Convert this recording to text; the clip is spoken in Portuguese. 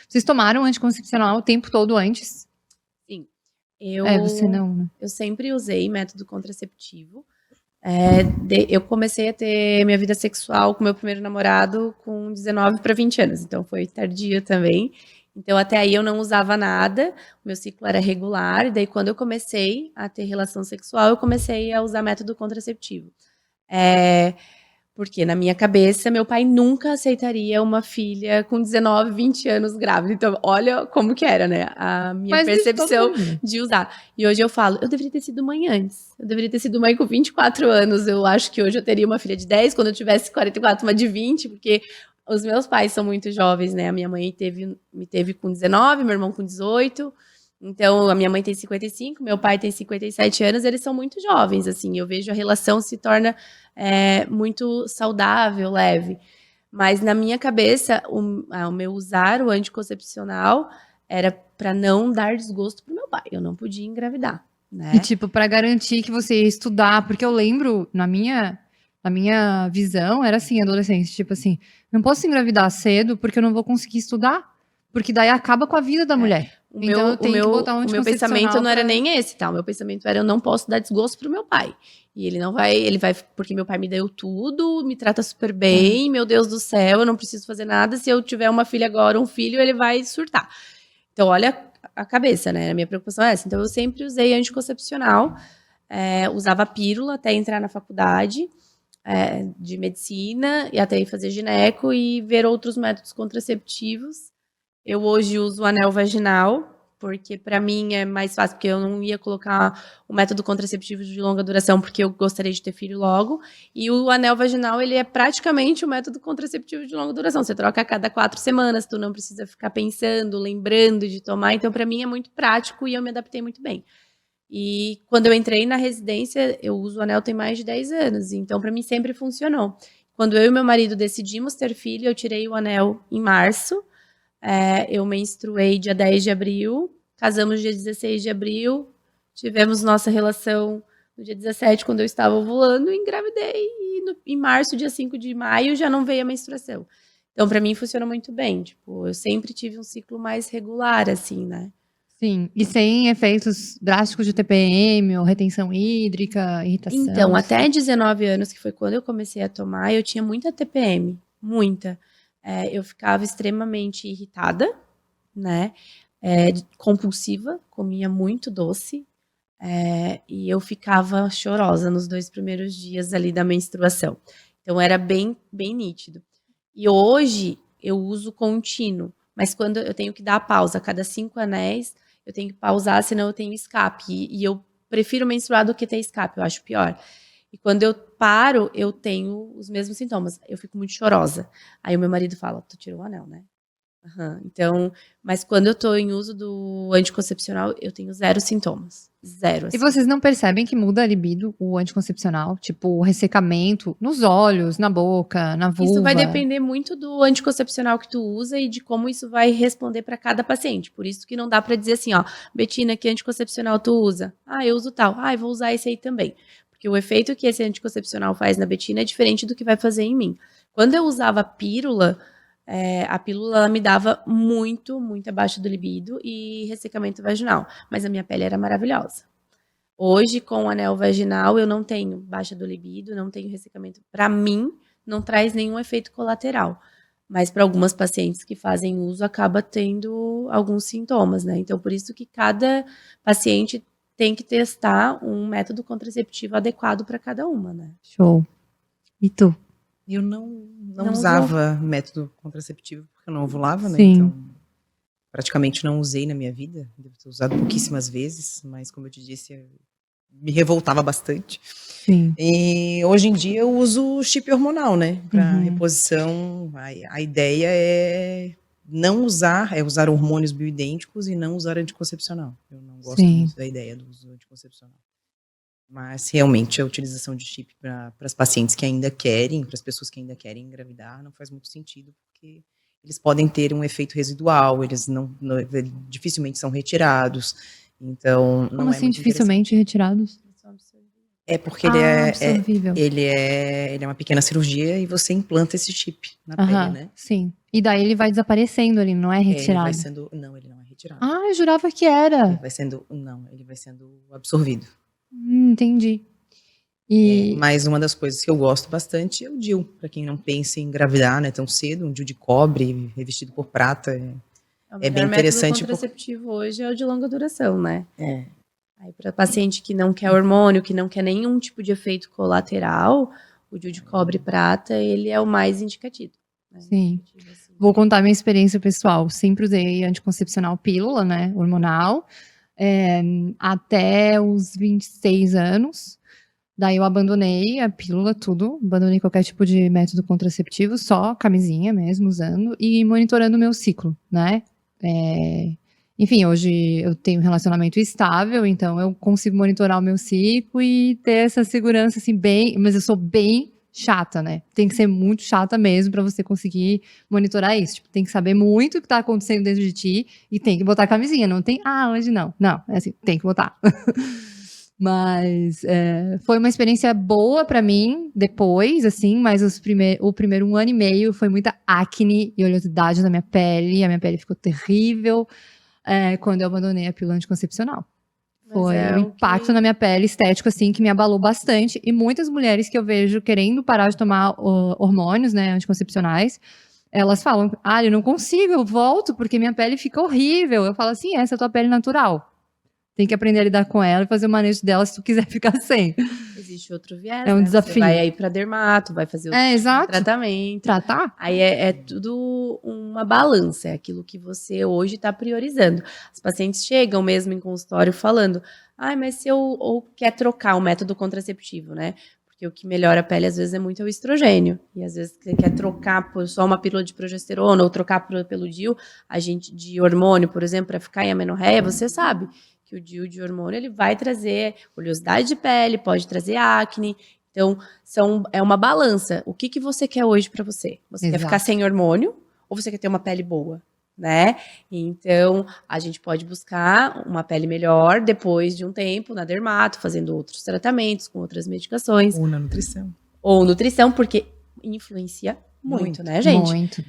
Vocês tomaram anticoncepcional o tempo todo antes? Sim. Você não, né? Eu sempre usei método contraceptivo. Eu comecei a ter minha vida sexual com meu primeiro namorado com 19 para 20 anos, então foi tardio também. Então até aí eu não usava nada, o meu ciclo era regular, e daí quando eu comecei a ter relação sexual, eu comecei a usar método contraceptivo. Porque na minha cabeça, meu pai nunca aceitaria uma filha com 19, 20 anos grávida. Então, olha como que era, né? A minha Mas isso todo percepção mundo. de usar. E hoje eu falo, eu deveria ter sido mãe antes. Eu deveria ter sido mãe com 24 anos. Eu acho que hoje eu teria uma filha de 10, quando eu tivesse 44, uma de 20, porque os meus pais são muito jovens, né? A minha mãe me teve com 19, meu irmão com 18. Então, a minha mãe tem 55, meu pai tem 57 anos, eles são muito jovens, assim. Eu vejo a relação se torna muito saudável, leve. Mas na minha cabeça, o meu usar o anticoncepcional era para não dar desgosto pro meu pai. Eu não podia engravidar, né? E tipo, pra garantir que você ia estudar, porque eu lembro, na minha visão, era assim, adolescente, tipo assim, não posso engravidar cedo porque eu não vou conseguir estudar, porque daí acaba com a vida da mulher. Então eu tenho que botar um O meu anticoncepcional pensamento não era nem esse, tá? O meu pensamento era eu não posso dar desgosto pro meu pai. E ele vai, porque meu pai me deu tudo, me trata super bem, meu Deus do céu, eu não preciso fazer nada. Se eu tiver uma filha agora, um filho, ele vai surtar. Então, olha a cabeça, né? A minha preocupação é essa. Então, eu sempre usei anticoncepcional, usava pílula até entrar na faculdade de medicina e até ir fazer gineco e ver outros métodos contraceptivos. Eu hoje uso o anel vaginal, porque para mim é mais fácil, porque eu não ia colocar o método contraceptivo de longa duração, porque eu gostaria de ter filho logo. E o anel vaginal, ele é praticamente o método contraceptivo de longa duração. Você troca a cada 4 semanas, tu não precisa ficar pensando, lembrando de tomar. Então, para mim é muito prático e eu me adaptei muito bem. E quando eu entrei na residência, eu uso o anel tem mais de 10 anos, então para mim sempre funcionou. Quando eu e meu marido decidimos ter filho, eu tirei o anel em março. Eu menstruei dia 10 de abril, casamos dia 16 de abril, tivemos nossa relação no dia 17, quando eu estava ovulando, e engravidei. E em março, dia 5 de maio, já não veio a menstruação. Então, para mim, funciona muito bem. Tipo, eu sempre tive um ciclo mais regular, assim, né? Sim, e sem efeitos drásticos de TPM ou retenção hídrica, irritação. Então, até 19 anos, que foi quando eu comecei a tomar, eu tinha muita TPM, muita. Eu ficava extremamente irritada, né? Compulsiva, comia muito doce, e eu ficava chorosa nos 2 primeiros dias ali da menstruação. Então era bem, bem nítido. E hoje eu uso contínuo, mas quando eu tenho que dar a pausa a cada 5 anéis, eu tenho que pausar, senão eu tenho escape. E eu prefiro menstruar do que ter escape, eu acho pior. E quando eu paro, eu tenho os mesmos sintomas. Eu fico muito chorosa. Aí o meu marido fala: tu tirou o anel, né? Então, mas quando eu tô em uso do anticoncepcional, eu tenho 0 sintomas. 0, E assim. vocês não percebem que muda a libido, o anticoncepcional? Tipo, o ressecamento nos olhos, na boca, na vulva? Isso vai depender muito do anticoncepcional que tu usa e de como isso vai responder para cada paciente. Por isso que não dá para dizer assim, ó, Betina, que anticoncepcional tu usa? Ah, eu uso tal. Ah, eu vou usar esse aí também. Porque o efeito que esse anticoncepcional faz na Betina é diferente do que vai fazer em mim. Quando eu usava pílula, a pílula ela me dava muito, muito abaixo do libido e ressecamento vaginal. Mas a minha pele era maravilhosa. Hoje, com o anel vaginal, eu não tenho baixa do libido, não tenho ressecamento. Para mim, não traz nenhum efeito colateral. Mas para algumas pacientes que fazem uso, acaba tendo alguns sintomas, né? Então, por isso que cada paciente tem que testar um método contraceptivo adequado para cada uma, né? Show. E tu? Eu não usava método contraceptivo, porque eu não ovulava, né? Sim. Então, praticamente não usei na minha vida. Devo ter usado pouquíssimas vezes, mas como eu te disse, me revoltava bastante. Sim. E hoje em dia eu uso chip hormonal, né? Para reposição. A ideia é não usar, é usar hormônios bioidênticos e não usar anticoncepcional. Eu não gosto muito da ideia do uso anticoncepcional. Mas realmente a utilização de chip para as pacientes que ainda querem, para as pessoas que ainda querem engravidar, não faz muito sentido, porque eles podem ter um efeito residual, eles dificilmente são retirados. Então, Como não é assim, muito dificilmente retirados? É porque ele absorvível. ele é uma pequena cirurgia e você implanta esse chip na pele, né? Sim. E daí ele vai desaparecendo ali, não é Ele retirado. vai sendo, não, ele não é retirado. Eu jurava que era. Ele vai sendo absorvido. Entendi. E Mas uma das coisas que eu gosto bastante é o DIU, para quem não pensa em engravidar, né, tão cedo, um DIU de cobre revestido por prata. É bem interessante. O contraceptivo hoje é o de longa duração, né? É. Aí para paciente que não quer hormônio, que não quer nenhum tipo de efeito colateral, o DIU de cobre e prata, ele é o mais indicativo. Né? Sim. Vou contar minha experiência pessoal. Sempre usei anticoncepcional pílula, né, hormonal, até os 26 anos. Daí eu abandonei a pílula, tudo. Abandonei qualquer tipo de método contraceptivo, só camisinha mesmo, usando. E monitorando o meu ciclo, né? Enfim, hoje eu tenho um relacionamento estável, então eu consigo monitorar o meu ciclo e ter essa segurança, assim, mas eu sou bem chata, né? Tem que ser muito chata mesmo pra você conseguir monitorar isso. Tipo, tem que saber muito o que tá acontecendo dentro de ti e tem que botar a camisinha. Não tem, hoje não. Não, é assim, tem que botar. Mas foi uma experiência boa pra mim depois, assim, mas o primeiro 1 ano e meio foi muita acne e oleosidade na minha pele. A minha pele ficou terrível quando eu abandonei a pílula anticoncepcional. Foi um impacto na minha pele estético, assim, que me abalou bastante. E muitas mulheres que eu vejo querendo parar de tomar hormônios, né, anticoncepcionais, elas falam, eu não consigo, eu volto porque minha pele fica horrível. Eu falo assim, essa é a tua pele natural. Tem que aprender a lidar com ela e fazer o manejo dela se tu quiser ficar sem. Existe outro viés, É um desafio. Você vai aí pra dermato, vai fazer outro tratamento. Tratar? Aí é tudo uma balança, é aquilo que você hoje está priorizando. As pacientes chegam mesmo em consultório falando, mas se eu ou quer trocar o método contraceptivo, né? Porque o que melhora a pele às vezes é muito o estrogênio. E às vezes você quer trocar por só uma pílula de progesterona ou trocar pelo DIU, de hormônio, por exemplo, para ficar em amenorreia, você sabe que o DIU de hormônio ele vai trazer oleosidade de pele, pode trazer acne. Então, é uma balança. O que você quer hoje para você? Você quer ficar sem hormônio ou você quer ter uma pele boa? Né? Então, a gente pode buscar uma pele melhor depois de um tempo na dermato, fazendo outros tratamentos, com outras medicações. Ou na nutrição. Ou nutrição, porque influencia muito, né, gente? Muito.